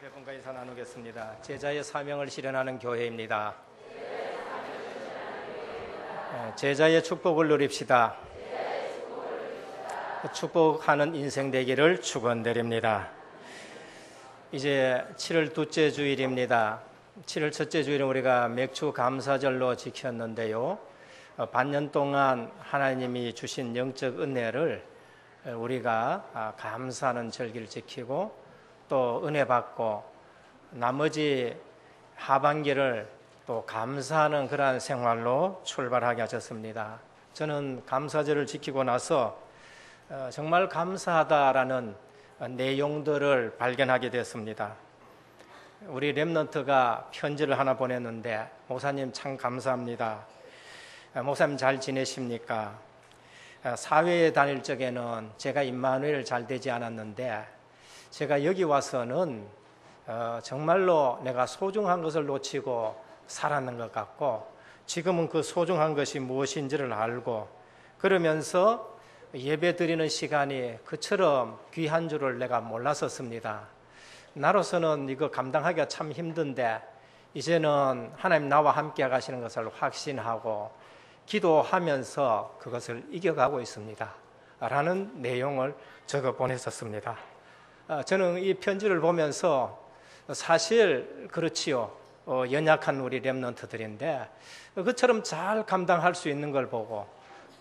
여러분과 인사 나누겠습니다. 제자의 사명을 실현하는 교회입니다. 제자의 축복을 누립시다. 축복하는 인생 되기를 축원드립니다. 이제 7월 둘째 주일입니다. 7월 첫째 주일은 우리가 맥주 감사절로 지켰는데요. 반년 동안 하나님이 주신 영적 은혜를 우리가 감사하는 절기를 지키고 또 은혜 받고 나머지 하반기를 또 감사하는 그러한 생활로 출발하게 하셨습니다. 저는 감사절을 지키고 나서 정말 감사하다라는 내용들을 발견하게 됐습니다. 우리 렘넌트가 편지를 하나 보냈는데, 목사님 참 감사합니다. 목사님 잘 지내십니까? 사회에 다닐 적에는 제가 임마누엘 잘 되지 않았는데 제가 여기 와서는 정말로 내가 소중한 것을 놓치고 살았는 것 같고, 지금은 그 소중한 것이 무엇인지를 알고, 그러면서 예배 드리는 시간이 그처럼 귀한 줄을 내가 몰랐었습니다. 나로서는 이거 감당하기가 참 힘든데 이제는 하나님 나와 함께 가시는 것을 확신하고 기도하면서 그것을 이겨가고 있습니다 라는 내용을 적어 보냈었습니다. 저는 이 편지를 보면서 사실 그렇지요, 연약한 우리 렘넌트들인데 그처럼 잘 감당할 수 있는 걸 보고,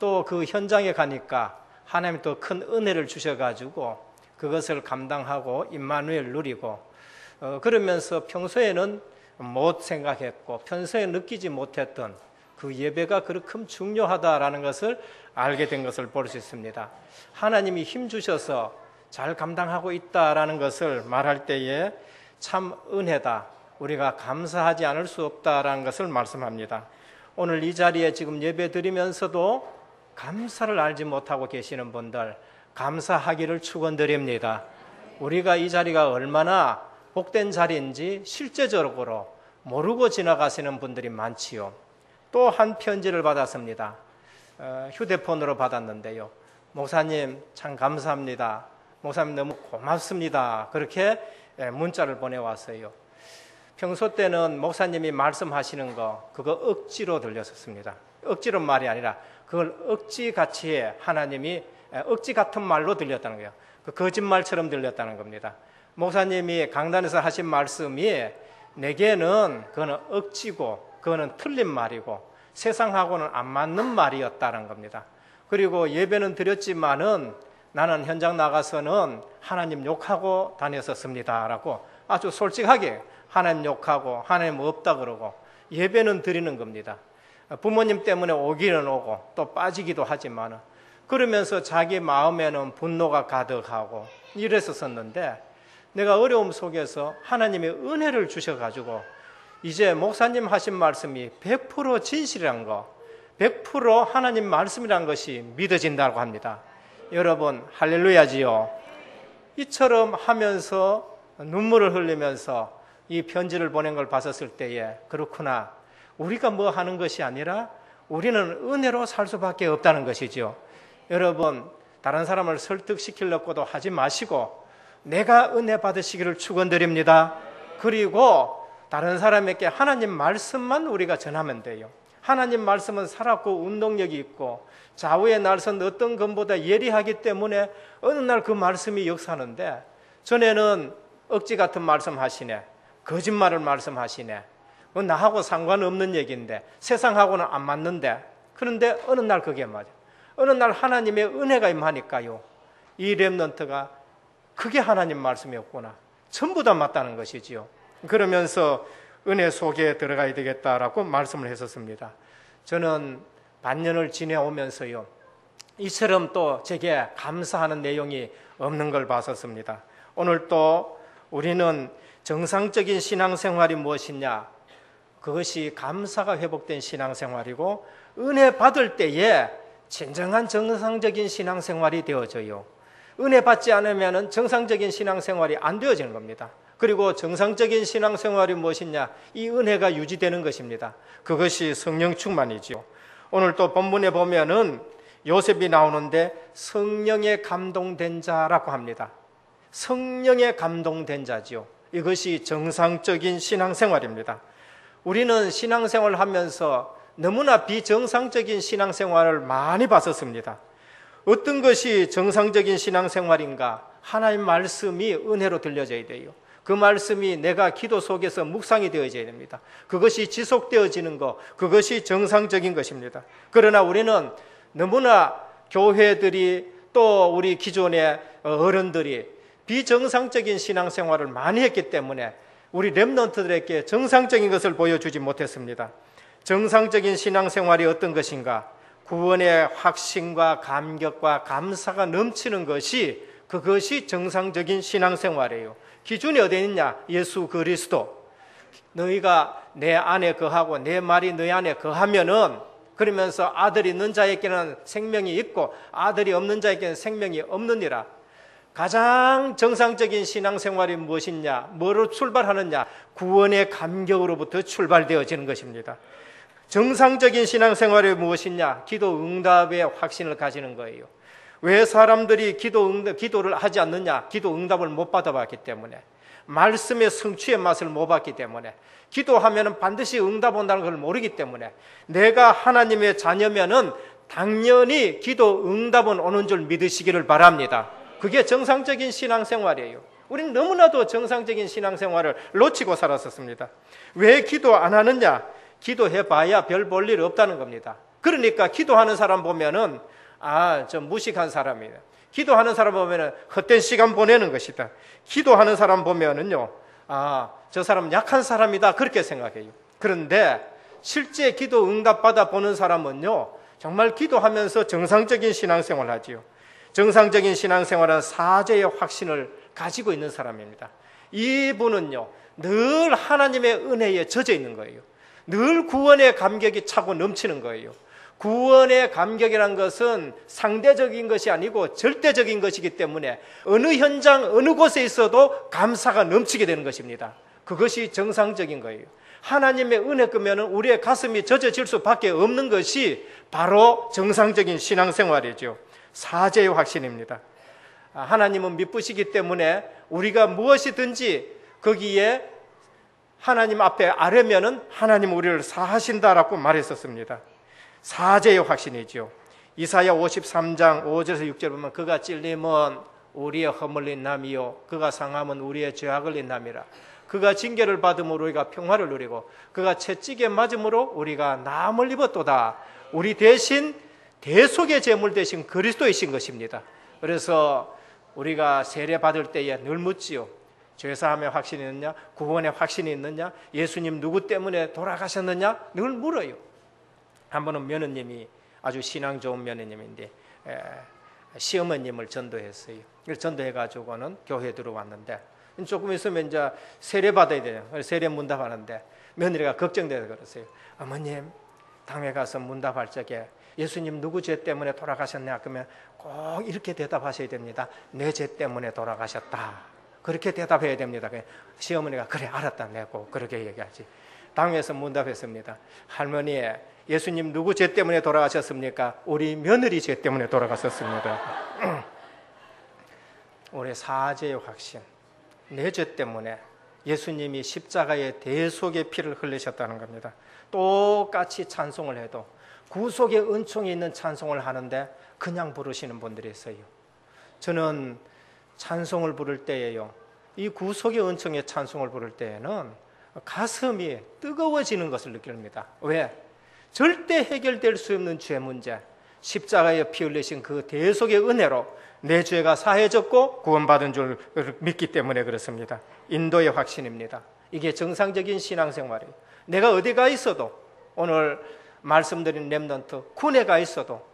또 그 현장에 가니까 하나님이 또 큰 은혜를 주셔가지고 그것을 감당하고 임마누엘 누리고, 그러면서 평소에는 못 생각했고 평소에 느끼지 못했던 그 예배가 그렇게 중요하다라는 것을 알게 된 것을 볼 수 있습니다. 하나님이 힘 주셔서 잘 감당하고 있다라는 것을 말할 때에 참 은혜다, 우리가 감사하지 않을 수 없다라는 것을 말씀합니다. 오늘 이 자리에 지금 예배 드리면서도 감사를 알지 못하고 계시는 분들, 감사하기를 축원드립니다. 우리가 이 자리가 얼마나 복된 자리인지 실제적으로 모르고 지나가시는 분들이 많지요. 또 한 편지를 받았습니다. 휴대폰으로 받았는데요. 목사님 참 감사합니다. 목사님 너무 고맙습니다. 그렇게 문자를 보내왔어요. 평소 때는 목사님이 말씀하시는 거 그거 억지로 들렸었습니다. 억지로 말이 아니라 그걸 억지같이 하나님이 억지 같은 말로 들렸다는 거예요. 그 거짓말처럼 들렸다는 겁니다. 목사님이 강단에서 하신 말씀이 내게는 그거는 억지고 그거는 틀린 말이고 세상하고는 안 맞는 말이었다는 겁니다. 그리고 예배는 드렸지만은 나는 현장 나가서는 하나님 욕하고 다녔었습니다 라고 아주 솔직하게 하나님 욕하고 하나님 없다 그러고 예배는 드리는 겁니다. 부모님 때문에 오기는 오고 또 빠지기도 하지만 그러면서 자기 마음에는 분노가 가득하고 이랬었는데, 내가 어려움 속에서 하나님의 은혜를 주셔가지고 이제 목사님 하신 말씀이 100% 진실이란 거, 100% 하나님 말씀이란 것이 믿어진다고 합니다. 여러분 할렐루야지요. 이처럼 하면서 눈물을 흘리면서 이 편지를 보낸 걸 봤었을 때에 그렇구나, 우리가 뭐 하는 것이 아니라 우리는 은혜로 살 수밖에 없다는 것이죠. 여러분 다른 사람을 설득시키려고도 하지 마시고 내가 은혜 받으시기를 축원드립니다. 그리고 다른 사람에게 하나님 말씀만 우리가 전하면 돼요. 하나님 말씀은 살았고 운동력이 있고 좌우의 날선 어떤 것보다 예리하기 때문에 어느 날 그 말씀이 역사하는데, 전에는 억지 같은 말씀 하시네, 거짓말을 말씀하시네, 나하고 상관없는 얘기인데 세상하고는 안 맞는데, 그런데 어느 날 그게 맞아. 어느 날 하나님의 은혜가 임하니까요, 이 렘넌트가 그게 하나님 말씀이었구나, 전부 다 맞다는 것이지요. 그러면서 은혜 속에 들어가야 되겠다라고 말씀을 했었습니다. 저는 반년을 지내오면서요, 이처럼 또 제게 감사하는 내용이 없는 걸 봤었습니다. 오늘 또 우리는 정상적인 신앙생활이 무엇이냐, 그것이 감사가 회복된 신앙생활이고 은혜 받을 때에 진정한 정상적인 신앙생활이 되어져요. 은혜 받지 않으면 정상적인 신앙생활이 안 되어지는 겁니다. 그리고 정상적인 신앙생활이 무엇이냐, 이 은혜가 유지되는 것입니다. 그것이 성령 충만이죠. 오늘 또 본문에 보면은 요셉이 나오는데 성령에 감동된 자라고 합니다. 성령에 감동된 자지요. 이것이 정상적인 신앙생활입니다. 우리는 신앙생활을 하면서 너무나 비정상적인 신앙생활을 많이 봤었습니다. 어떤 것이 정상적인 신앙생활인가? 하나님 말씀이 은혜로 들려져야 돼요. 그 말씀이 내가 기도 속에서 묵상이 되어져야 됩니다. 그것이 지속되어지는 것, 그것이 정상적인 것입니다. 그러나 우리는 너무나 교회들이 또 우리 기존의 어른들이 비정상적인 신앙생활을 많이 했기 때문에 우리 렘넌트들에게 정상적인 것을 보여주지 못했습니다. 정상적인 신앙생활이 어떤 것인가? 구원의 확신과 감격과 감사가 넘치는 것이 그것이 정상적인 신앙생활이에요. 기준이 어디 있냐? 예수 그리스도. 너희가 내 안에 거하고 내 말이 너희 안에 거하면은, 그러면서 아들이 있는 자에게는 생명이 있고 아들이 없는 자에게는 생명이 없느니라. 가장 정상적인 신앙생활이 무엇이냐? 뭐로 출발하느냐? 구원의 감격으로부터 출발되어지는 것입니다. 정상적인 신앙생활이 무엇이냐? 기도 응답의 확신을 가지는 거예요. 왜 사람들이 기도를 하지 않느냐? 기도 응답을 못 받아봤기 때문에, 말씀의 성취의 맛을 못 봤기 때문에, 기도하면 반드시 응답 온다는 걸 모르기 때문에, 내가 하나님의 자녀면은 당연히 기도 응답은 오는 줄 믿으시기를 바랍니다. 그게 정상적인 신앙생활이에요. 우리는 너무나도 정상적인 신앙생활을 놓치고 살았었습니다. 왜 기도 안 하느냐? 기도해봐야 별 볼 일 없다는 겁니다. 그러니까 기도하는 사람 보면은 좀 무식한 사람이에요. 기도하는 사람 보면은 헛된 시간 보내는 것이다. 기도하는 사람 보면은요, 저 사람 약한 사람이다, 그렇게 생각해요. 그런데 실제 기도 응답 받아 보는 사람은요, 정말 기도하면서 정상적인 신앙생활을 하지요. 정상적인 신앙생활은 사죄의 확신을 가지고 있는 사람입니다. 이분은요, 늘 하나님의 은혜에 젖어 있는 거예요. 늘 구원의 감격이 차고 넘치는 거예요. 구원의 감격이란 것은 상대적인 것이 아니고 절대적인 것이기 때문에 어느 현장, 어느 곳에 있어도 감사가 넘치게 되는 것입니다. 그것이 정상적인 거예요. 하나님의 은혜 끄면 우리의 가슴이 젖어질 수밖에 없는 것이 바로 정상적인 신앙생활이죠. 사죄의 확신입니다. 하나님은 미쁘시기 때문에 우리가 무엇이든지 거기에 하나님 앞에 아뢰면은 하나님 우리를 사하신다라고 말했었습니다. 사죄의 확신이죠. 이사야 53장 5절에서 6절 보면 그가 찔림은 우리의 허물린 남이요 그가 상함은 우리의 죄악을 린 남이라. 그가 징계를 받음으로 우리가 평화를 누리고 그가 채찍에 맞음으로 우리가 나음을 입었도다. 우리 대신 대속의 제물 대신 그리스도이신 것입니다. 그래서 우리가 세례 받을 때에 늘 묻지요. 죄사함의 확신이 있느냐? 구원의 확신이 있느냐? 예수님 누구 때문에 돌아가셨느냐? 늘 물어요. 한 번은 며느님이 아주 신앙 좋은 며느님인데 시어머님을 전도했어요. 그래서 전도해가지고는 교회에 들어왔는데 조금 있으면 이제 세례 받아야 돼요. 세례 문답하는데 며느리가 걱정돼서 그러세요. 어머님, 당에 가서 문답할 적에 예수님 누구 죄 때문에 돌아가셨냐? 그러면 꼭 이렇게 대답하셔야 됩니다. 내 죄 때문에 돌아가셨다. 그렇게 대답해야 됩니다. 시어머니가 그래 알았다 내고 그렇게 얘기하지. 당에서 문답했습니다. 할머니, 예수님 누구 죄 때문에 돌아가셨습니까? 우리 며느리 죄 때문에 돌아가셨습니다. 우리 사죄의 확신, 내 죄 때문에 예수님이 십자가에 대속의 피를 흘리셨다는 겁니다. 똑같이 찬송을 해도 구속의 은총이 있는 찬송을 하는데 그냥 부르시는 분들이 있어요. 저는 찬송을 부를 때에요, 이 구속의 은총의 찬송을 부를 때에는 가슴이 뜨거워지는 것을 느낍니다. 왜? 절대 해결될 수 없는 죄 문제, 십자가에 피 흘리신 그 대속의 은혜로 내 죄가 사해졌고 구원받은 줄 믿기 때문에 그렇습니다. 인도의 확신입니다. 이게 정상적인 신앙생활이에요. 내가 어디 가 있어도, 오늘 말씀드린 렘넌트 군에 가 있어도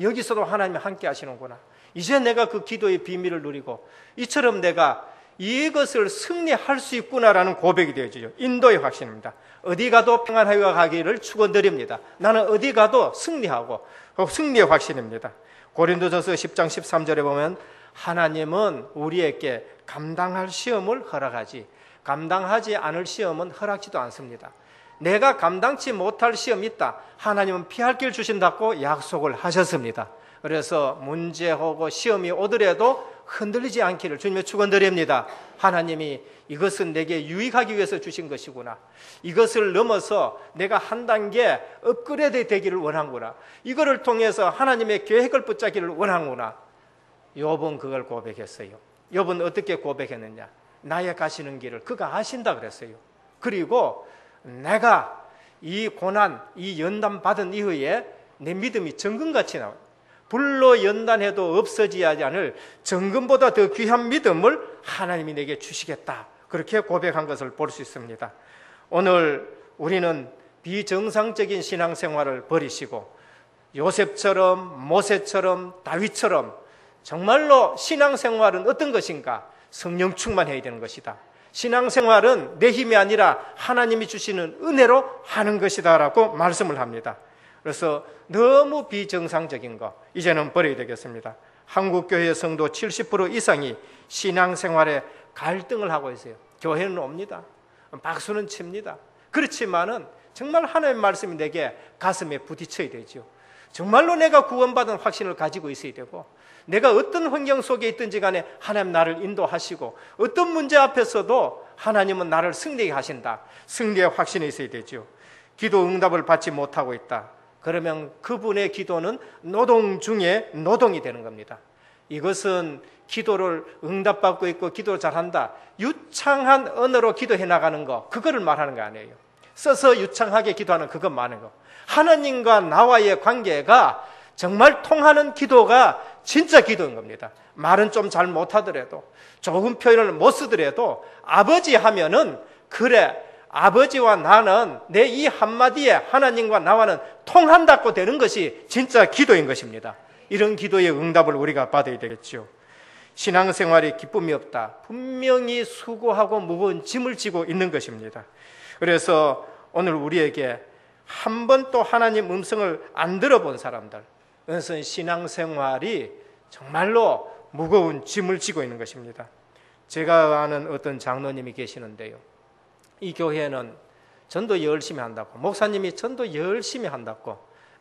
여기서도 하나님이 함께 하시는구나. 이제 내가 그 기도의 비밀을 누리고 이처럼 내가 이것을 승리할 수 있구나라는 고백이 되어지죠. 인도의 확신입니다. 어디 가도 평안하여 가기를 축원드립니다. 나는 어디 가도 승리하고 승리의 확신입니다. 고린도전서 10장 13절에 보면 하나님은 우리에게 감당할 시험을 허락하지 감당하지 않을 시험은 허락지도 않습니다. 내가 감당치 못할 시험이 있다, 하나님은 피할 길 주신다고 약속을 하셨습니다. 그래서 문제 오고 시험이 오더라도 흔들리지 않기를 주님의 축원드립니다. 하나님이 이것은 내게 유익하기 위해서 주신 것이구나. 이것을 넘어서 내가 한 단계 업그레이드 되기를 원하구나. 이거를 통해서 하나님의 계획을 붙잡기를 원하구나. 욥은 그걸 고백했어요. 욥은 어떻게 고백했느냐? 나의 가시는 길을 그가 아신다 그랬어요. 그리고 내가 이 고난, 이 연단 받은 이후에 내 믿음이 정금같이 나와요. 불로 연단해도 없어지지 않을 정금보다 더 귀한 믿음을 하나님이 내게 주시겠다. 그렇게 고백한 것을 볼 수 있습니다. 오늘 우리는 비정상적인 신앙생활을 버리시고 요셉처럼 모세처럼 다윗처럼 정말로 신앙생활은 어떤 것인가? 성령 충만해야 되는 것이다. 신앙생활은 내 힘이 아니라 하나님이 주시는 은혜로 하는 것이다 라고 말씀을 합니다. 그래서 너무 비정상적인 거 이제는 버려야 되겠습니다. 한국교회 성도 70% 이상이 신앙생활에 갈등을 하고 있어요. 교회는 옵니다. 박수는 칩니다. 그렇지만은 정말 하나님의 말씀이 내게 가슴에 부딪혀야 되죠. 정말로 내가 구원받은 확신을 가지고 있어야 되고 내가 어떤 환경 속에 있든지 간에 하나님 나를 인도하시고 어떤 문제 앞에서도 하나님은 나를 승리하게 하신다. 승리의 확신이 있어야 되죠. 기도 응답을 받지 못하고 있다. 그러면 그분의 기도는 노동 중에 노동이 되는 겁니다. 이것은 기도를 응답받고 있고 기도를 잘한다. 유창한 언어로 기도해 나가는 거 그거를 말하는 거 아니에요. 써서 유창하게 기도하는 그것 말하는 거. 하나님과 나와의 관계가 정말 통하는 기도가 진짜 기도인 겁니다. 말은 좀 잘 못하더라도 좋은 표현을 못 쓰더라도 아버지 하면은 그래 아버지와 나는 내 이 한마디에 하나님과 나와는 통한다고 되는 것이 진짜 기도인 것입니다. 이런 기도의 응답을 우리가 받아야 되겠죠. 신앙생활에 기쁨이 없다. 분명히 수고하고 무거운 짐을 지고 있는 것입니다. 그래서 오늘 우리에게 한 번도 하나님 음성을 안 들어본 사람들, 그것은 신앙생활이 정말로 무거운 짐을 지고 있는 것입니다. 제가 아는 어떤 장로님이 계시는데요. 이 교회는 전도 열심히 한다고, 목사님이 전도 열심히 한다고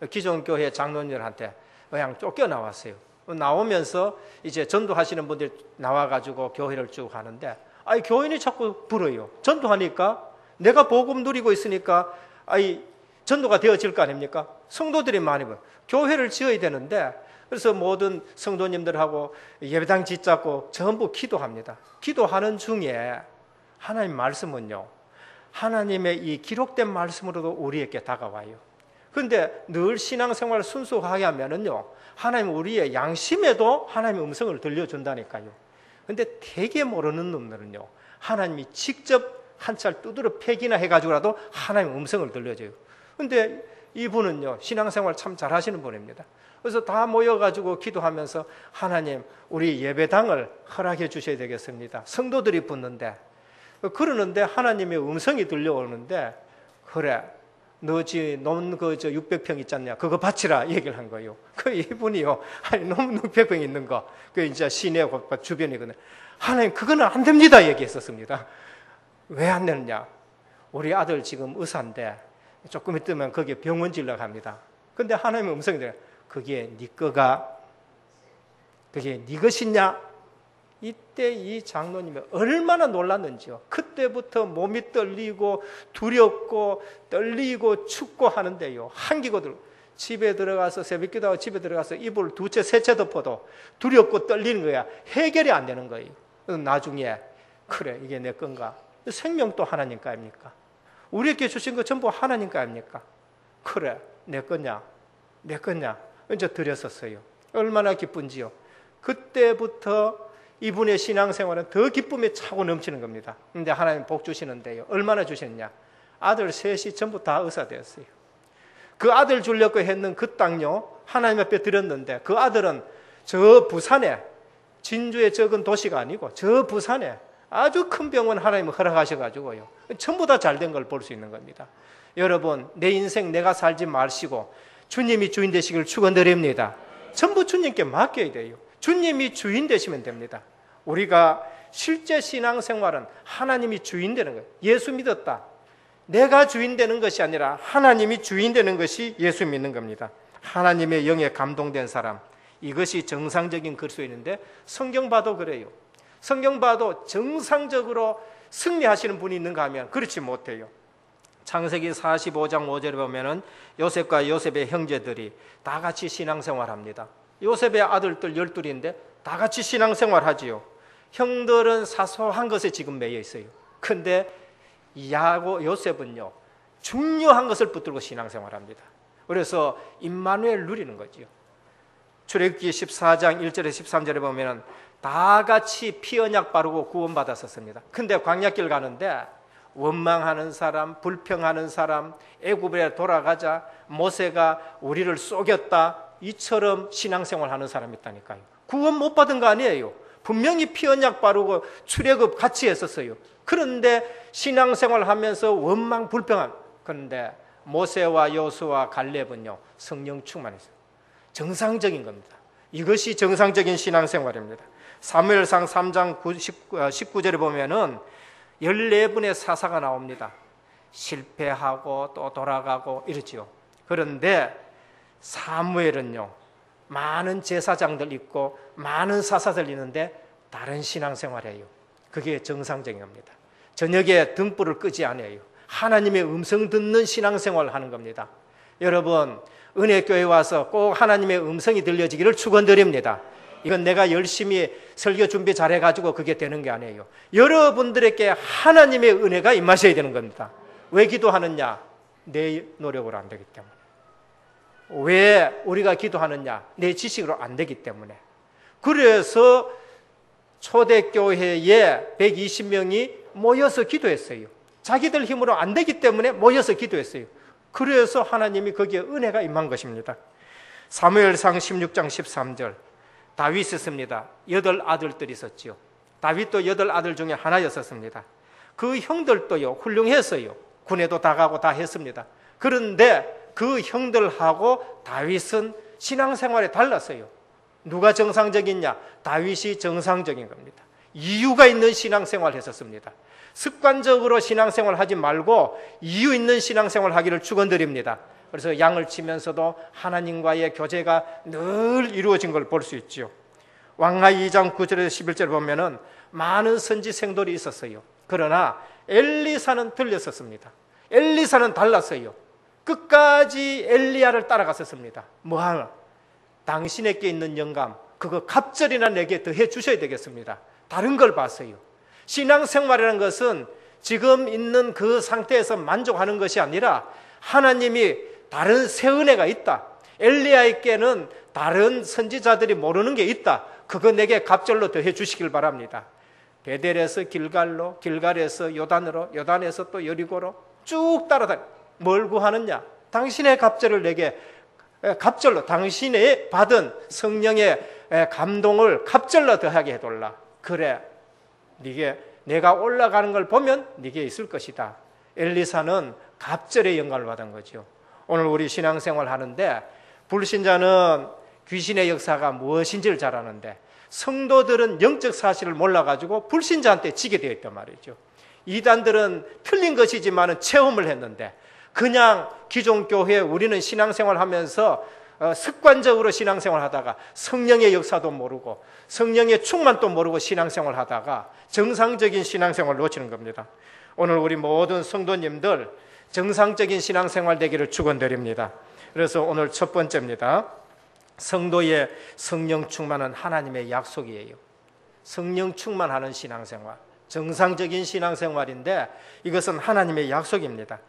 기존 교회 장로님들한테 그냥 쫓겨나왔어요. 나오면서 이제 전도하시는 분들이 나와가지고 교회를 쭉 하는데, 교인이 자꾸 불어요. 전도하니까 내가 복음 누리고 있으니까 전도가 되어질 거 아닙니까? 성도들이 많이 보여. 교회를 지어야 되는데, 그래서 모든 성도님들하고 예배당 짓자고 전부 기도합니다. 기도하는 중에 하나님 말씀은요, 하나님의 이 기록된 말씀으로도 우리에게 다가와요. 그런데 늘 신앙생활을 순수하게 하면은요, 하나님 우리의 양심에도 하나님의 음성을 들려준다니까요. 그런데 되게 모르는 놈들은요, 하나님이 직접 한철 두드려 패기나 해가지고라도 하나님의 음성을 들려줘요. 그런데 이분은요, 신앙생활 참 잘하시는 분입니다. 그래서 다 모여가지고 기도하면서 하나님 우리 예배당을 허락해 주셔야 되겠습니다. 성도들이 붙는데, 그러는데 하나님의 음성이 들려오는데, 그래 너 놈 그 600평 있잖냐, 그거 바치라 얘기를 한 거예요. 그 이분이요, 놈 600평 있는 거, 그 이제 시내 주변이거든. 하나님 그거는 안 됩니다 얘기했었습니다. 왜 안 되느냐? 우리 아들 지금 의사인데 조금 있으면 거기에 병원 질러 갑니다. 근데 하나님의 음성이 들어요. 그게 네 거가, 그게 네 것이냐? 이때 이 장로님이 얼마나 놀랐는지요. 그때부터 몸이 떨리고 두렵고 떨리고 춥고 하는데요, 한기고 집에 들어가서 새벽기도하고 집에 들어가서 이불 두 채 세 채 덮어도 두렵고 떨리는 거야. 해결이 안 되는 거예요. 나중에 그래 이게 내 건가? 생명도 하나님 거 아닙니까? 우리에게 주신 거 전부 하나님 거 아닙니까? 그래 내 거냐? 내 거냐? 이제 드렸었어요. 얼마나 기쁜지요. 그때부터 이분의 신앙생활은 더 기쁨에 차고 넘치는 겁니다. 그런데 하나님 복 주시는데요, 얼마나 주셨냐? 아들 셋이 전부 다 의사 되었어요. 그 아들 주려고 했는 그 땅요, 하나님 앞에 드렸는데 그 아들은 저 부산에, 진주의 적은 도시가 아니고 저 부산에 아주 큰 병원 하나님이 허락하셔가지고요, 전부 다 잘된 걸 볼 수 있는 겁니다. 여러분, 내 인생 내가 살지 마시고 주님이 주인 되시길 축원드립니다. 전부 주님께 맡겨야 돼요. 주님이 주인 되시면 됩니다. 우리가 실제 신앙생활은 하나님이 주인 되는 거예요. 예수 믿었다, 내가 주인 되는 것이 아니라 하나님이 주인 되는 것이 예수 믿는 겁니다. 하나님의 영에 감동된 사람, 이것이 정상적인 그리스도인인데 성경 봐도 그래요. 성경 봐도 정상적으로 승리하시는 분이 있는가 하면 그렇지 못해요. 창세기 45장 5절에 보면은 요셉과 요셉의 형제들이 다 같이 신앙생활합니다. 요셉의 아들들 12인데 다 같이 신앙생활하지요. 형들은 사소한 것에 지금 매여 있어요. 근데 요셉은요 중요한 것을 붙들고 신앙생활합니다. 그래서 임마누엘 누리는 거지요. 출애굽기 14장 1절에 13절에 보면은 다 같이 피 언약 바르고 구원받았었습니다. 근데 광야길 가는데 원망하는 사람, 불평하는 사람, 애굽에 돌아가자, 모세가 우리를 속였다, 이처럼 신앙생활하는 사람이 있다니까요. 구원 못 받은 거 아니에요. 분명히 피 언약 바르고 출애굽 같이 했었어요. 그런데 신앙생활하면서 원망, 불평한. 그런데 모세와 여호수아, 갈렙은요 성령 충만했어요. 정상적인 겁니다. 이것이 정상적인 신앙생활입니다. 사무엘상 3장 19절에 보면은 14분의 사사가 나옵니다. 실패하고 또 돌아가고 이러지요. 그런데 사무엘은요 많은 제사장들 있고 많은 사사들 있는데 다른 신앙생활이에요. 그게 정상적인 겁니다. 저녁에 등불을 끄지 않아요. 하나님의 음성 듣는 신앙생활을 하는 겁니다. 여러분 은혜교회 와서 꼭 하나님의 음성이 들려지기를 축원드립니다. 이건 내가 열심히 설교 준비 잘해가지고 그게 되는 게 아니에요. 여러분들에게 하나님의 은혜가 임하셔야 되는 겁니다. 왜 기도하느냐? 내 노력으로 안 되기 때문에. 왜 우리가 기도하느냐? 내 지식으로 안 되기 때문에. 그래서 초대교회에 120명이 모여서 기도했어요. 자기들 힘으로 안 되기 때문에 모여서 기도했어요. 그래서 하나님이 거기에 은혜가 임한 것입니다. 사무엘상 16장 13절 다윗이 있습니다. 8 아들들이 있었지요. 다윗도 8 아들 중에 하나였었습니다. 그 형들도요 훌륭했어요. 군에도 다 가고 다 했습니다. 그런데 그 형들하고 다윗은 신앙생활이 달랐어요. 누가 정상적이냐? 다윗이 정상적인 겁니다. 이유가 있는 신앙생활을 했었습니다. 습관적으로 신앙생활 하지 말고 이유 있는 신앙생활 하기를 축원드립니다. 그래서 양을 치면서도 하나님과의 교제가 늘 이루어진 걸 볼 수 있죠. 왕하 2장 9절에서 11절 보면은 많은 선지생들이 있었어요. 그러나 엘리사는 들렸었습니다. 엘리사는 달랐어요. 끝까지 엘리야를 따라갔었습니다. 뭐하나? 당신에게 있는 영감 그거 갑절이나 내게 더해 주셔야 되겠습니다. 다른 걸 봤어요. 신앙생활이라는 것은 지금 있는 그 상태에서 만족하는 것이 아니라 하나님이 다른 새 은혜가 있다. 엘리야에게는 다른 선지자들이 모르는 게 있다. 그거 내게 갑절로 더해 주시길 바랍니다. 베델에서 길갈로, 길갈에서 요단으로, 요단에서 또 여리고로 쭉 따라다니. 뭘 구하느냐? 당신의 갑절을 내게 갑절로 당신이 받은 성령의 감동을 갑절로 더하게 해달라. 그래, 네게 내가 올라가는 걸 보면 네게 있을 것이다. 엘리사는 갑절의 영광을 받은 거죠. 오늘 우리 신앙생활 하는데 불신자는 귀신의 역사가 무엇인지를 잘 아는데 성도들은 영적 사실을 몰라가지고 불신자한테 지게 되어 있단 말이죠. 이단들은 틀린 것이지만 체험을 했는데 그냥 기존 교회에 우리는 신앙생활 하면서 습관적으로 신앙생활 하다가 성령의 역사도 모르고 성령의 충만도 모르고 신앙생활 하다가 정상적인 신앙생활을 놓치는 겁니다. 오늘 우리 모든 성도님들 정상적인 신앙생활 되기를 축원드립니다. 그래서 오늘 첫 번째입니다. 성도의 성령 충만은 하나님의 약속이에요. 성령 충만하는 신앙생활, 정상적인 신앙생활인데 이것은 하나님의 약속입니다.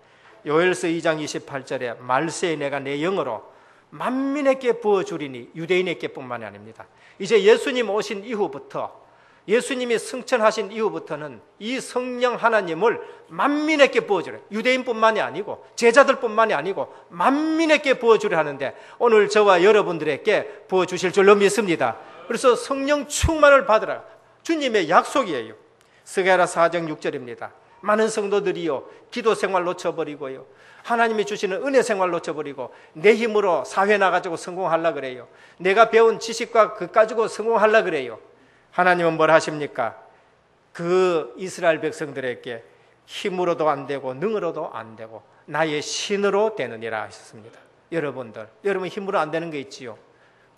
요엘서 2장 28절에 말세에 내가 내 영으로 만민에게 부어주리니 유대인에게 뿐만이 아닙니다. 이제 예수님 오신 이후부터 예수님이 승천하신 이후부터는 이 성령 하나님을 만민에게 부어주래. 유대인뿐만이 아니고 제자들뿐만이 아니고 만민에게 부어주려 하는데 오늘 저와 여러분들에게 부어주실 줄로 믿습니다. 그래서 성령 충만을 받으라. 주님의 약속이에요. 스가랴 4장 6절입니다. 많은 성도들이요 기도 생활 놓쳐버리고요 하나님이 주시는 은혜 생활 놓쳐버리고 내 힘으로 사회 나가지고 성공하려고 그래요. 내가 배운 지식과 그 가지고 성공하려고 그래요. 하나님은 뭘 하십니까? 그 이스라엘 백성들에게 힘으로도 안 되고 능으로도 안 되고 나의 신으로 되느니라 하셨습니다. 여러분들, 여러분 힘으로 안 되는 게 있지요.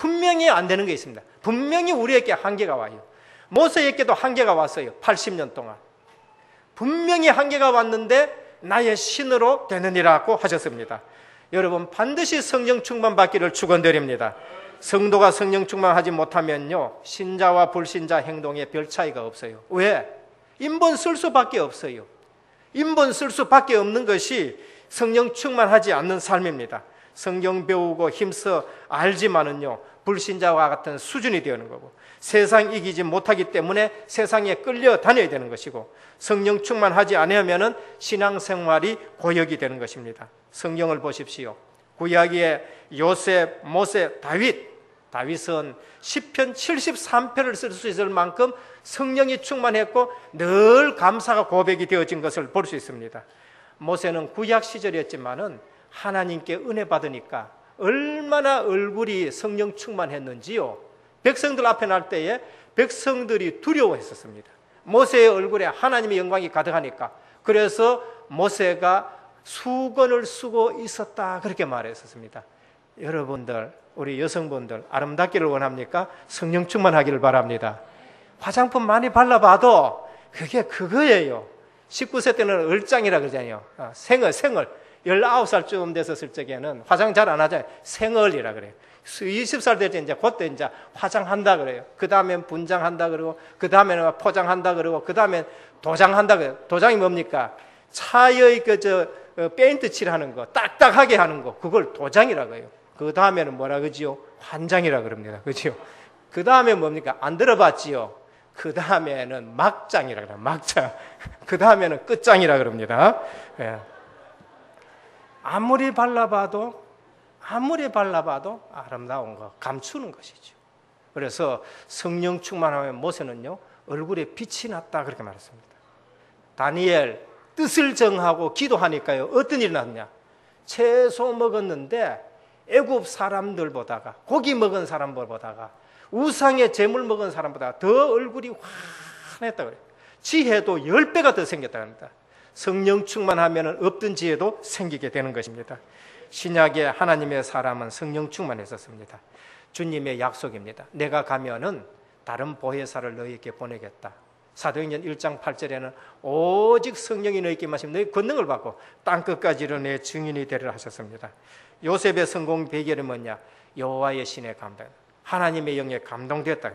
분명히 안 되는 게 있습니다. 분명히 우리에게 한계가 와요. 모세에게도 한계가 왔어요. 80년 동안. 분명히 한계가 왔는데 나의 신으로 되느니라고 하셨습니다. 여러분, 반드시 성령 충만 받기를 축원드립니다. 성도가 성령 충만하지 못하면요, 신자와 불신자 행동에 별 차이가 없어요. 왜? 인본 쓸 수밖에 없어요. 인본 쓸 수밖에 없는 것이 성령 충만하지 않는 삶입니다. 성경 배우고 힘써 알지만은요, 불신자와 같은 수준이 되는 거고, 세상 이기지 못하기 때문에 세상에 끌려 다녀야 되는 것이고, 성령 충만하지 않으면은 신앙생활이 고역이 되는 것입니다. 성경을 보십시오. 구약의 요셉, 모세, 다윗은 시편 73편을 쓸 수 있을 만큼 성령이 충만했고 늘 감사가 고백이 되어진 것을 볼 수 있습니다. 모세는 구약 시절이었지만은 하나님께 은혜 받으니까 얼마나 얼굴이 성령 충만했는지요. 백성들 앞에 날 때에 백성들이 두려워했었습니다. 모세의 얼굴에 하나님의 영광이 가득하니까. 그래서 모세가 수건을 쓰고 있었다, 그렇게 말했었습니다. 여러분들, 우리 여성분들 아름답기를 원합니까? 성령 충만하기를 바랍니다. 화장품 많이 발라봐도 그게 그거예요. 19세 때는 얼짱이라 그러잖아요. 생얼 19살쯤 됐었을 적에는 화장 잘 안 하잖아요. 생얼이라 그래요. 20살 될 때 이제 그때 이제 화장한다 그래요. 그 다음엔 분장한다 그러고, 그 다음에는 포장한다 그러고, 그 다음엔 도장한다 그래요. 도장이 뭡니까? 차의 페인트 칠하는 거, 딱딱하게 하는 거, 그걸 도장이라고 해요. 그 다음에는 뭐라 그러지요? 환장이라 그럽니다. 그죠? 그 다음에 뭡니까? 안 들어봤지요? 그 다음에는 막장이라 그래요. 막장. 그 다음에는 끝장이라 그럽니다. 예. 아무리 발라봐도 아름다운 거 감추는 것이죠. 그래서 성령 충만하면 모세는요, 얼굴에 빛이 났다, 그렇게 말했습니다. 다니엘 뜻을 정하고 기도하니까요, 어떤 일이 났냐? 채소 먹었는데 애굽 사람들보다가, 고기 먹은 사람들보다가, 우상의 재물 먹은 사람보다 더 얼굴이 환했다 그래요. 지혜도 10배가 더 생겼다고 합니다. 성령 충만하면 없던 지혜도 생기게 되는 것입니다. 신약의 하나님의 사람은 성령 충만했었습니다. 주님의 약속입니다. 내가 가면은 다른 보혜사를 너희에게 보내겠다. 사도행전 1장 8절에는 오직 성령이 너희에게 임하시면 너희 권능을 받고 땅끝까지 이르러 내 증인이 되리라 하셨습니다. 요셉의 성공 비결이 뭐냐? 여호와의 신의 감동, 하나님의 영에 감동되었다.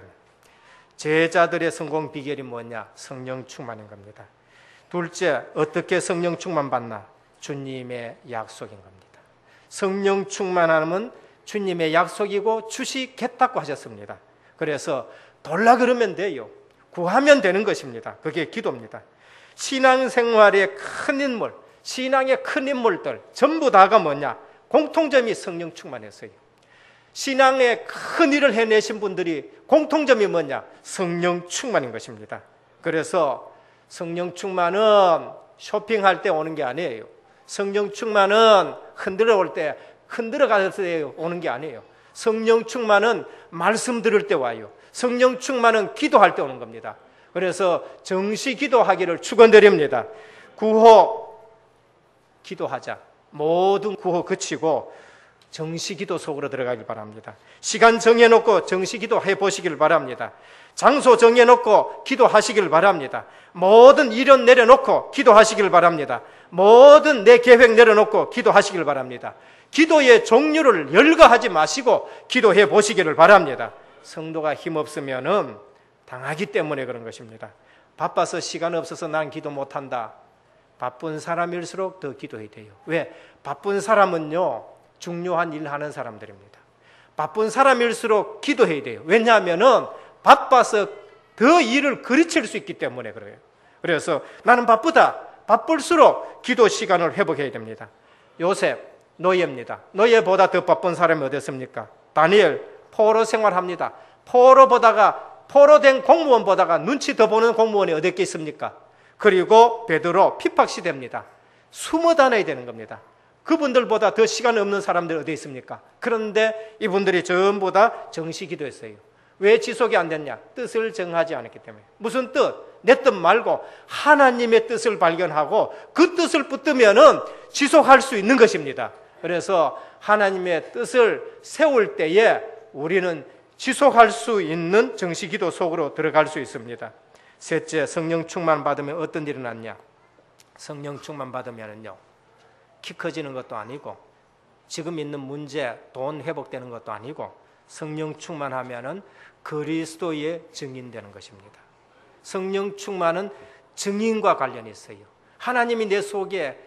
제자들의 성공 비결이 뭐냐? 성령 충만인 겁니다. 둘째, 어떻게 성령 충만 받나? 주님의 약속인 겁니다. 성령 충만함은 주님의 약속이고 주시겠다고 하셨습니다. 그래서 돌라 그러면 돼요. 구하면 되는 것입니다. 그게 기도입니다. 신앙생활의 큰 인물, 신앙의 큰 인물들 전부 다가 뭐냐? 공통점이 성령 충만했어요. 신앙의 큰 일을 해내신 분들이 공통점이 뭐냐? 성령 충만인 것입니다. 그래서 성령 충만은 쇼핑할 때 오는 게 아니에요. 성령 충만은 흔들어 올 때, 흔들어 가서 오는 게 아니에요. 성령 충만은 말씀 들을 때 와요. 성령 충만은 기도할 때 오는 겁니다. 그래서 정시 기도하기를 축원드립니다. 구호 기도하자. 모든 구호 그치고 정시 기도 속으로 들어가길 바랍니다. 시간 정해놓고 정시 기도 해보시길 바랍니다. 장소 정해놓고 기도하시길 바랍니다. 모든 일은 내려놓고 기도하시길 바랍니다. 모든 내 계획 내려놓고 기도하시길 바랍니다. 기도의 종류를 열거하지 마시고 기도해 보시기를 바랍니다. 성도가 힘없으면은 당하기 때문에 그런 것입니다. 바빠서 시간 없어서 난 기도 못한다. 바쁜 사람일수록 더 기도해야 돼요. 왜? 바쁜 사람은요, 중요한 일 하는 사람들입니다. 바쁜 사람일수록 기도해야 돼요. 왜냐하면은 바빠서 더 일을 그르칠 수 있기 때문에 그래요. 그래서 나는 바쁘다. 바쁠수록 기도 시간을 회복해야 됩니다. 요셉, 노예입니다. 노예보다 더 바쁜 사람이 어디 있습니까? 다니엘, 포로 생활합니다. 포로된 공무원보다가 눈치 더 보는 공무원이 어디 있겠습니까? 그리고 베드로 핍박시대입니다. 숨어 다녀야 되는 겁니다. 그분들보다 더 시간 없는 사람들 어디 있습니까? 그런데 이분들이 전부 다 정시 기도했어요. 왜 지속이 안 됐냐? 뜻을 정하지 않았기 때문에. 무슨 뜻? 내 뜻 말고 하나님의 뜻을 발견하고 그 뜻을 붙들면은 지속할 수 있는 것입니다. 그래서 하나님의 뜻을 세울 때에 우리는 지속할 수 있는 정시기도 속으로 들어갈 수 있습니다. 셋째, 성령 충만 받으면 어떤 일이 일어났냐? 성령 충만 받으면요, 키 커지는 것도 아니고 지금 있는 문제, 돈 회복되는 것도 아니고 성령 충만하면은 그리스도의 증인되는 것입니다. 성령 충만은 증인과 관련이 있어요. 하나님이 내 속에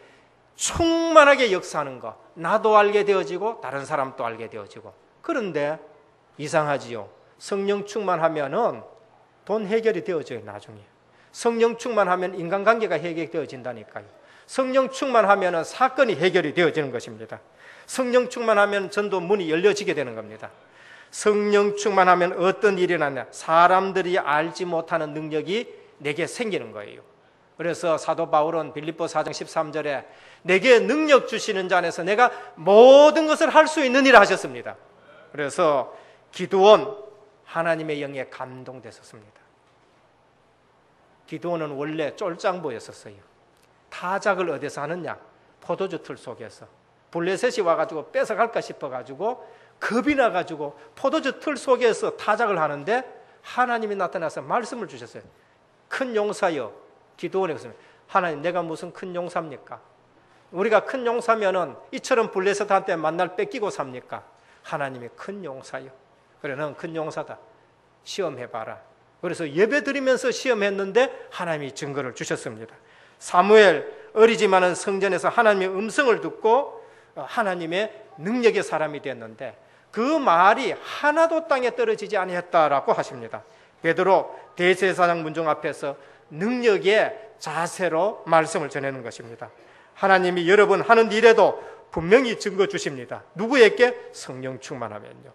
충만하게 역사하는 것, 나도 알게 되어지고 다른 사람도 알게 되어지고. 그런데 이상하지요. 성령 충만하면은 돈 해결이 되어져요. 나중에 성령 충만하면 인간관계가 해결되어진다니까요. 성령 충만하면은 사건이 해결이 되어지는 것입니다. 성령 충만하면 전도 문이 열려지게 되는 겁니다. 성령 충만하면 어떤 일이 일어나냐? 사람들이 알지 못하는 능력이 내게 생기는 거예요. 그래서 사도 바울은 빌립보 4장 13절에 내게 능력 주시는 자 안에서 내가 모든 것을 할 수 있느니라 하셨습니다. 그래서 기드온 하나님의 영에 감동됐었습니다. 기드온은 원래 쫄짱보였었어요. 타작을 어디서 하느냐? 포도주 틀 속에서. 블레셋이 와가지고 뺏어갈까 싶어가지고 겁이 나가지고 포도주 틀 속에서 타작을 하는데 하나님이 나타나서 말씀을 주셨어요. 큰 용사여, 기드온이 그랬습니다. 하나님, 내가 무슨 큰 용사입니까? 우리가 큰 용사면은 이처럼 블레셋한테 만날 뺏기고 삽니까? 하나님이 큰 용사여. 그래, 넌 큰 용사다. 시험해봐라. 그래서 예배 드리면서 시험했는데 하나님이 증거를 주셨습니다. 사무엘, 어리지만은 성전에서 하나님의 음성을 듣고 하나님의 능력의 사람이 됐는데 그 말이 하나도 땅에 떨어지지 아니했다라고 하십니다. 베드로 대제사장 문종 앞에서 능력의 자세로 말씀을 전하는 것입니다. 하나님이 여러분 하는 일에도 분명히 증거 주십니다. 누구에게? 성령 충만하면요.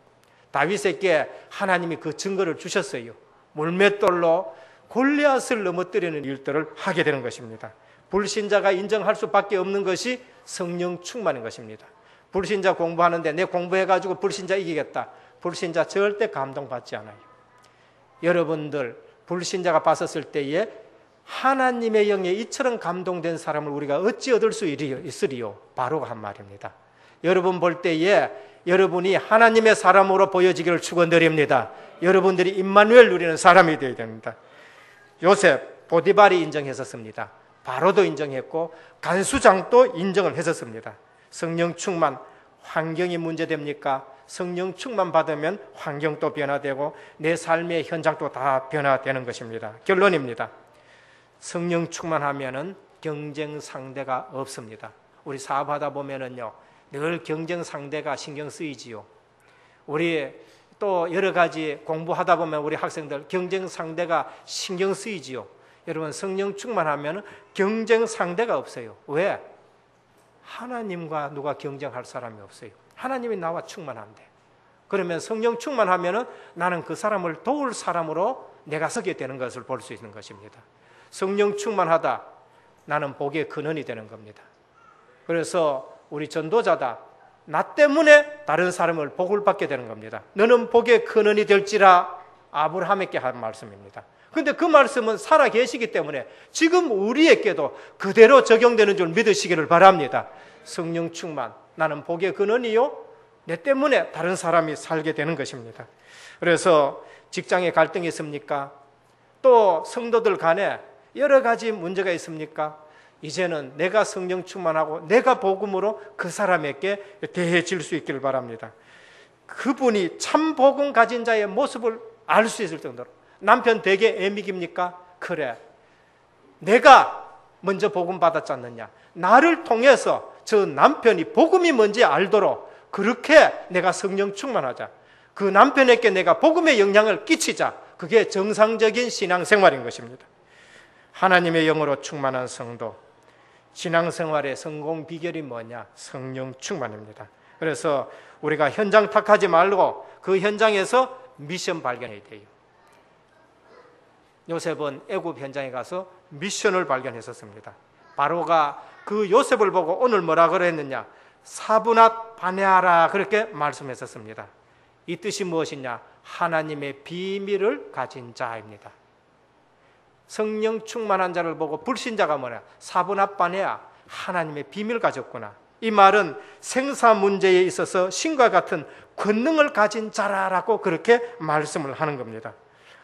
다윗에게 하나님이 그 증거를 주셨어요. 물맷돌로 골리앗을 넘어뜨리는 일들을 하게 되는 것입니다. 불신자가 인정할 수밖에 없는 것이 성령 충만인 것입니다. 불신자 공부하는데 내 공부해가지고 불신자 이기겠다. 불신자 절대 감동받지 않아요. 여러분들 불신자가 봤었을 때에 하나님의 영에 이처럼 감동된 사람을 우리가 어찌 얻을 수 있으리요? 바로 한 말입니다. 여러분 볼 때에 여러분이 하나님의 사람으로 보여지기를 축원드립니다. 여러분들이 임마누엘 누리는 사람이 되어야 됩니다. 요셉, 보디발이 인정했었습니다. 바로도 인정했고 간수장도 인정을 했었습니다. 성령 충만, 환경이 문제됩니까? 성령 충만 받으면 환경도 변화되고 내 삶의 현장도 다 변화되는 것입니다. 결론입니다. 성령 충만하면은 경쟁 상대가 없습니다. 우리 사업하다 보면은요, 늘 경쟁 상대가 신경 쓰이지요. 우리 또 여러 가지 공부하다 보면 우리 학생들 경쟁 상대가 신경 쓰이지요. 여러분 성령 충만하면 경쟁 상대가 없어요. 왜? 하나님과 누가 경쟁할 사람이 없어요. 하나님이 나와 충만한데. 그러면 성령 충만하면 나는 그 사람을 도울 사람으로 내가 서게 되는 것을 볼 수 있는 것입니다. 성령 충만하다, 나는 복의 근원이 되는 겁니다. 그래서 우리 전도자다, 나 때문에 다른 사람을 복을 받게 되는 겁니다. 너는 복의 근원이 될지라 아브라함에게 한 말씀입니다. 그런데 그 말씀은 살아 계시기 때문에 지금 우리에게도 그대로 적용되는 줄 믿으시기를 바랍니다. 성령 충만, 나는 복의 근원이요, 내 때문에 다른 사람이 살게 되는 것입니다. 그래서 직장에 갈등이 있습니까? 또 성도들 간에 여러 가지 문제가 있습니까? 이제는 내가 성령 충만하고 내가 복음으로 그 사람에게 대해질 수 있기를 바랍니다. 그분이 참 복음 가진 자의 모습을 알 수 있을 정도로. 남편 되게 애미깁니까? 그래, 내가 먼저 복음 받았지 않느냐, 나를 통해서 저 남편이 복음이 뭔지 알도록 그렇게 내가 성령 충만하자, 그 남편에게 내가 복음의 영향을 끼치자, 그게 정상적인 신앙생활인 것입니다. 하나님의 영으로 충만한 성도, 신앙생활의 성공 비결이 뭐냐? 성령 충만입니다. 그래서 우리가 현장 탓하지 말고 그 현장에서 미션 발견해야 돼요. 요셉은 애굽 현장에 가서 미션을 발견했었습니다. 바로가 그 요셉을 보고 오늘 뭐라 그랬느냐? 사브낫 바네아라, 그렇게 말씀했었습니다. 이 뜻이 무엇이냐? 하나님의 비밀을 가진 자입니다. 성령 충만한 자를 보고 불신자가 뭐냐? 사브낫 바네아, 하나님의 비밀을 가졌구나. 이 말은 생사 문제에 있어서 신과 같은 권능을 가진 자라라고 그렇게 말씀을 하는 겁니다.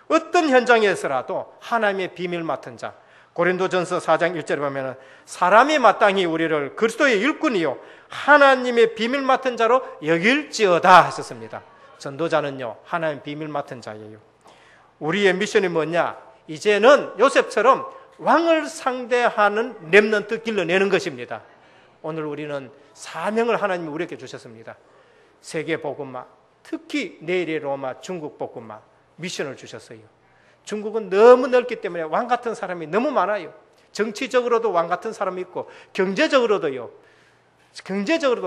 어떤 현장에서라도 하나님의 비밀 맡은 자, 고린도전서 4장 1절에 보면 사람이 마땅히 우리를 그리스도의 일꾼이요 하나님의 비밀 맡은 자로 여길지어다 하셨습니다. 전도자는요 하나님의 비밀 맡은 자예요. 우리의 미션이 뭐냐? 이제는 요셉처럼 왕을 상대하는 렘넌트 길러내는 것입니다. 오늘 우리는 사명을 하나님이 우리에게 주셨습니다. 세계 복음화, 특히 내일의 로마 중국 복음화 미션을 주셨어요. 중국은 너무 넓기 때문에 왕 같은 사람이 너무 많아요. 정치적으로도 왕 같은 사람이 있고 경제적으로도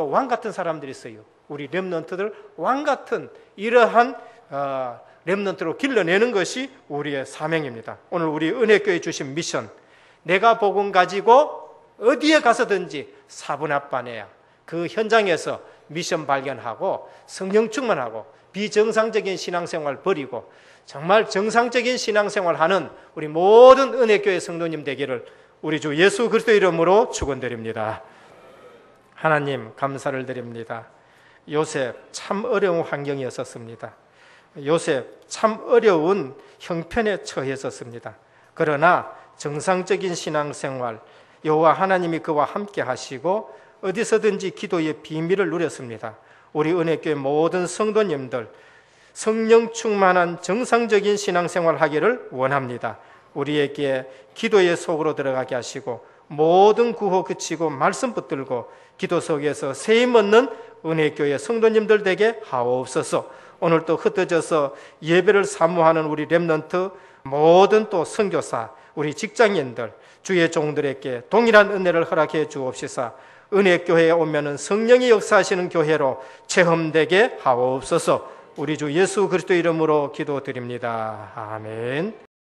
왕 같은 사람들이 있어요. 우리 렘넌트들 왕 같은 이러한 렘넌트로 길러내는 것이 우리의 사명입니다. 오늘 우리 은혜교회 주신 미션, 내가 복음 가지고 어디에 가서든지 사분합반해야 그 현장에서 미션 발견하고 성령 충만하고 비정상적인 신앙생활 버리고 정말 정상적인 신앙생활하는 우리 모든 은혜교회 성도님 되기를 우리 주 예수 그리스도 이름으로 축원드립니다. 하나님 감사를 드립니다. 요셉 참 어려운 환경이었습니다. 요셉 참 어려운 형편에 처했었습니다. 그러나 정상적인 신앙생활, 여호와 하나님이 그와 함께 하시고 어디서든지 기도의 비밀을 누렸습니다. 우리 은혜교회 모든 성도님들 성령 충만한 정상적인 신앙생활 하기를 원합니다. 우리에게 기도의 속으로 들어가게 하시고 모든 구호 그치고 말씀 붙들고 기도 속에서 세임 얻는 은혜교회 성도님들 되게 하옵소서. 오늘 또 흩어져서 예배를 사모하는 우리 렘넌트 모든 또 선교사, 우리 직장인들, 주의 종들에게 동일한 은혜를 허락해 주옵시사. 은혜교회에 오면은 성령이 역사하시는 교회로 체험되게 하옵소서. 우리 주 예수 그리스도 이름으로 기도드립니다. 아멘.